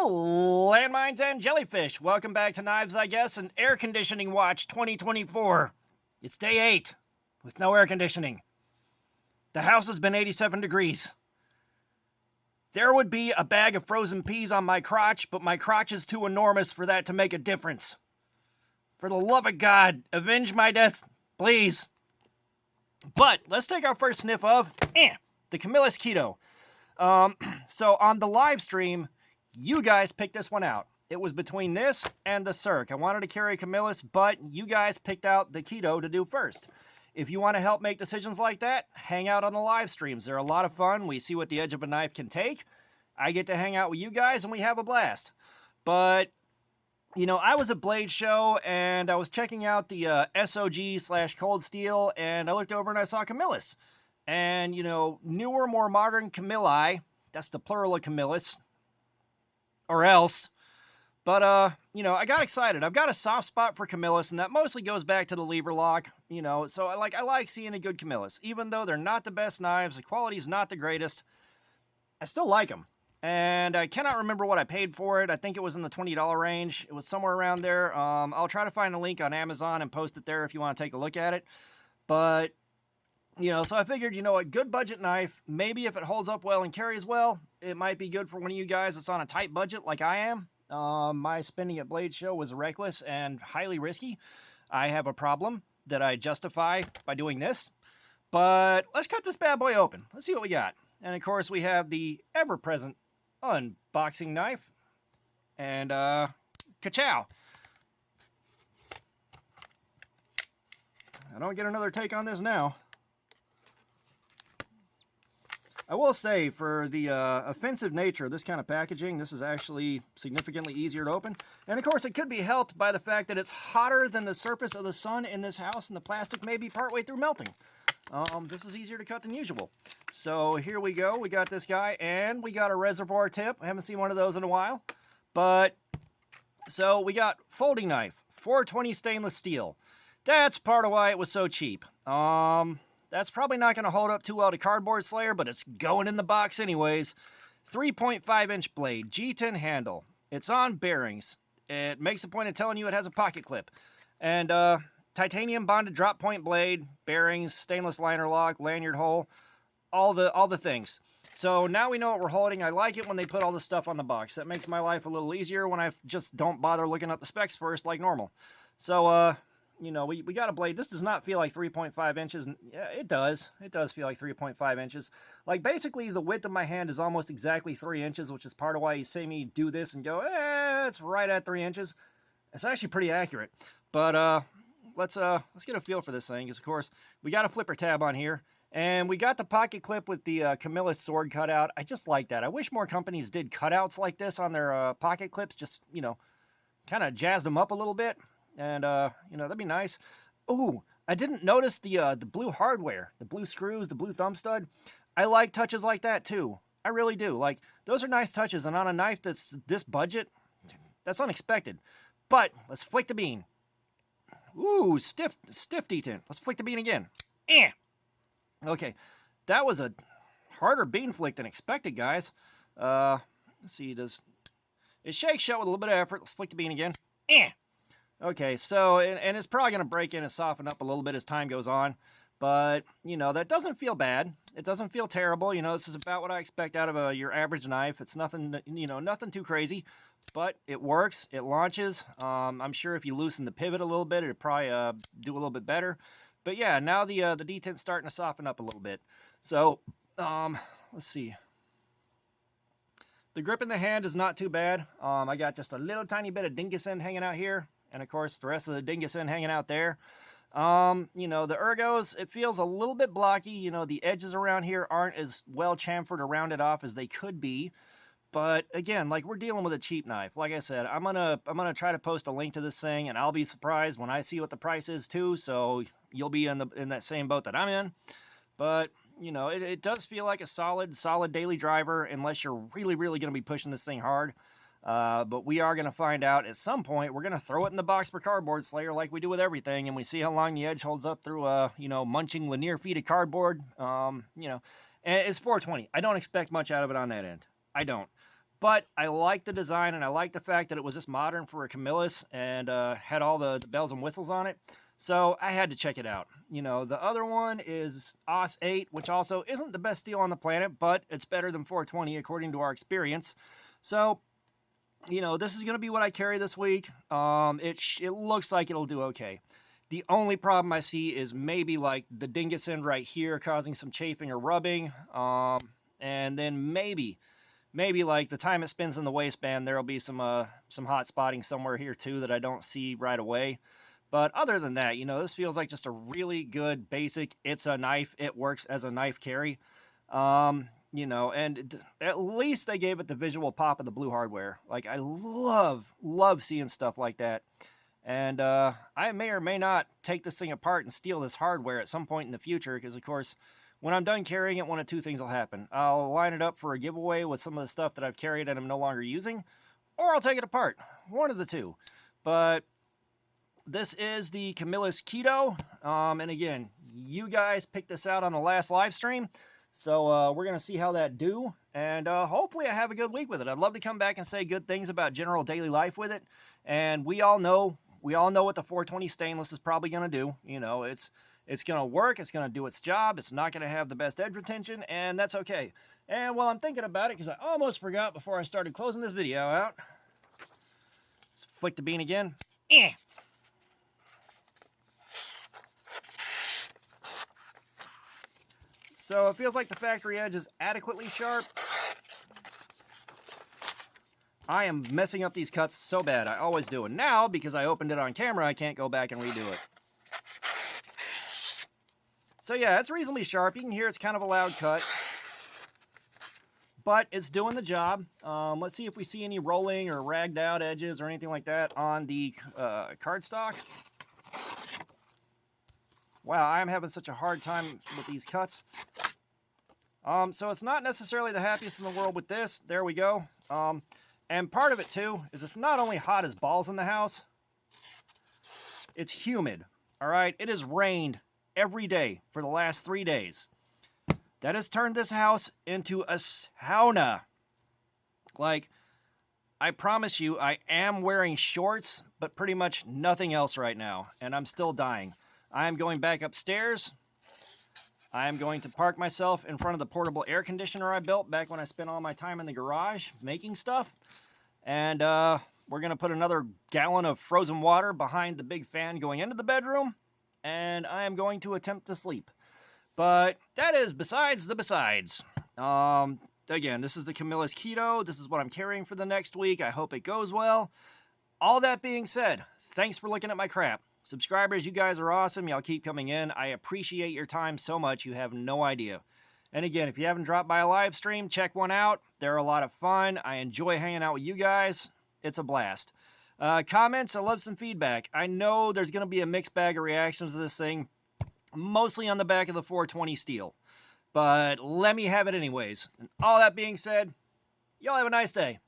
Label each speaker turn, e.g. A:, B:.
A: Landmines and jellyfish. Welcome back to Knives, I Guess, and Air Conditioning Watch 2024. It's day 8 with no air conditioning. The house has been 87 degrees. There would be a bag of frozen peas on my crotch, but my crotch is too enormous for that to make a difference. For the love of God, avenge my death, please. But let's take our first sniff of the Camillus Keto. So on the live stream, you guys picked this one out. It was between this and the Cirque. I wanted to carry Camillus, but you guys picked out the Keto to do first. If you want to help make decisions like that, hang out on the live streams. They're a lot of fun. We see what the edge of a knife can take. I get to hang out with you guys, and we have a blast. But, you know, I was at Blade Show, and I was checking out the SOG/Cold Steel, and I looked over and I saw Camillus. And, you know, newer, more modern Camilli, that's the plural of Camillus, or else. But, you know, I got excited. I've got a soft spot for Camillus, and that mostly goes back to the lever lock, you know. So I like seeing a good Camillus. Even though they're not the best knives, the quality's not the greatest, I still like them. And I cannot remember what I paid for it. I think it was in the $20 range. It was somewhere around there. I'll try to find a link on Amazon and post it there if you want to take a look at it. But, you know, so I figured, you know, a good budget knife, maybe if it holds up well and carries well, it might be good for one of you guys that's on a tight budget like I am. My spending at Blade Show was reckless and highly risky. I have a problem that I justify by doing this. But let's cut this bad boy open. Let's see what we got. And of course, we have the ever-present unboxing knife. And, ka-chow. I don't get another take on this now. I will say, for the offensive nature of this kind of packaging, this is actually significantly easier to open. And of course, it could be helped by the fact that it's hotter than the surface of the sun in this house, and the plastic may be partway through melting. This is easier to cut than usual. So here we go. We got this guy, and we got a reservoir tip. I haven't seen one of those in a while. But, so we got folding knife, 420 stainless steel. That's part of why it was so cheap. That's probably not going to hold up too well to Cardboard Slayer, but it's going in the box anyways. 3.5-inch blade, G10 handle. It's on bearings. It makes a point of telling you it has a pocket clip. And titanium bonded drop point blade, bearings, stainless liner lock, lanyard hole, all the things. So now we know what we're holding. I like it when they put all this stuff on the box. That makes my life a little easier when I just don't bother looking up the specs first like normal. So, you know, we got a blade. This does not feel like 3.5 inches. Yeah, it does. It does feel like 3.5 inches. Like, basically, the width of my hand is almost exactly 3 inches, which is part of why you see me do this and go, it's right at 3 inches. It's actually pretty accurate. But, let's get a feel for this thing. Because, of course, we got a flipper tab on here. And we got the pocket clip with the Camillus sword cutout. I just like that. I wish more companies did cutouts like this on their pocket clips. Just, you know, kind of jazzed them up a little bit. And, you know, that'd be nice. Ooh, I didn't notice the blue hardware, the blue screws, the blue thumb stud. I like touches like that, too. I really do. Like, those are nice touches. And on a knife that's this budget, that's unexpected. But let's flick the bean. Ooh, stiff detent. Let's flick the bean again. Okay, that was a harder bean flick than expected, guys. Let's see, it shakes shut with a little bit of effort. Let's flick the bean again. Okay, so, and it's probably going to break in and soften up a little bit as time goes on. But, you know, that doesn't feel bad. It doesn't feel terrible. You know, this is about what I expect out of your average knife. It's nothing, you know, nothing too crazy. But it works. It launches. I'm sure if you loosen the pivot a little bit, it'd probably do a little bit better. But yeah, now the detent's starting to soften up a little bit. So, let's see. The grip in the hand is not too bad. I got just a little tiny bit of dingus end hanging out here. And of course, the rest of the dingus end hanging out there. You know, the ergos, it feels a little bit blocky. You know, the edges around here aren't as well chamfered or rounded off as they could be. But again, like, we're dealing with a cheap knife. Like I said, I'm gonna try to post a link to this thing, and I'll be surprised when I see what the price is too. So you'll be in that same boat that I'm in. But you know, it does feel like a solid daily driver, unless you're really gonna be pushing this thing hard. But we are gonna find out at some point. We're gonna throw it in the box for Cardboard Slayer, like we do with everything, and we see how long the edge holds up through you know, munching linear feet of cardboard. You know, and it's 420. I don't expect much out of it on that end. I don't. But I like the design, and I like the fact that it was this modern for a Camillus and had all the bells and whistles on it. So I had to check it out. You know, the other one is OS 8, which also isn't the best steel on the planet, but it's better than 420 according to our experience. So, you know, this is going to be what I carry this week. It looks like it'll do okay. The only problem I see is maybe like the dingus end right here causing some chafing or rubbing. And then maybe like the time it spins in the waistband, there'll be some hot spotting somewhere here too that I don't see right away. But other than that, you know, this feels like just a really good basic, it's a knife, it works as a knife carry. You know, and at least they gave it the visual pop of the blue hardware. Like, I love seeing stuff like that. And I may or may not take this thing apart and steal this hardware at some point in the future, because, of course, when I'm done carrying it, one of two things will happen. I'll line it up for a giveaway with some of the stuff that I've carried and I'm no longer using, or I'll take it apart. One of the two. But this is the Camillus Keto. And again, you guys picked this out on the last live stream. So we're going to see how that do. And hopefully I have a good week with it. I'd love to come back and say good things about general daily life with it. And we all know what the 420 stainless is probably going to do. You know, it's going to work. It's going to do its job. It's not going to have the best edge retention, and that's okay. And while I'm thinking about it, because I almost forgot before I started closing this video out, let's flick the bean again. So it feels like the factory edge is adequately sharp. I am messing up these cuts so bad. I always do. And now, because I opened it on camera, I can't go back and redo it. So yeah, it's reasonably sharp. You can hear it's kind of a loud cut. But it's doing the job. Let's see if we see any rolling or ragged out edges or anything like that on the cardstock. Wow, I'm having such a hard time with these cuts. So it's not necessarily the happiest in the world with this. There we go. And part of it, too, is it's not only hot as balls in the house, it's humid, all right? It has rained every day for the last 3 days. That has turned this house into a sauna. Like, I promise you, I am wearing shorts, but pretty much nothing else right now, and I'm still dying. I am going back upstairs. I am going to park myself in front of the portable air conditioner I built back when I spent all my time in the garage making stuff. And we're going to put another gallon of frozen water behind the big fan going into the bedroom. And I am going to attempt to sleep. But that is besides the besides. Again, this is the Camillus Keto. This is what I'm carrying for the next week. I hope it goes well. All that being said, thanks for looking at my crap. Subscribers, you guys are awesome. Y'all keep coming in. I appreciate your time so much. You have no idea. And again, if you haven't dropped by a live stream, check one out. They're a lot of fun. I enjoy hanging out with you guys. It's a blast. Comments, I love some feedback. I know there's going to be a mixed bag of reactions to this thing, mostly on the back of the 420 steel. But let me have it anyways. And all that being said, y'all have a nice day.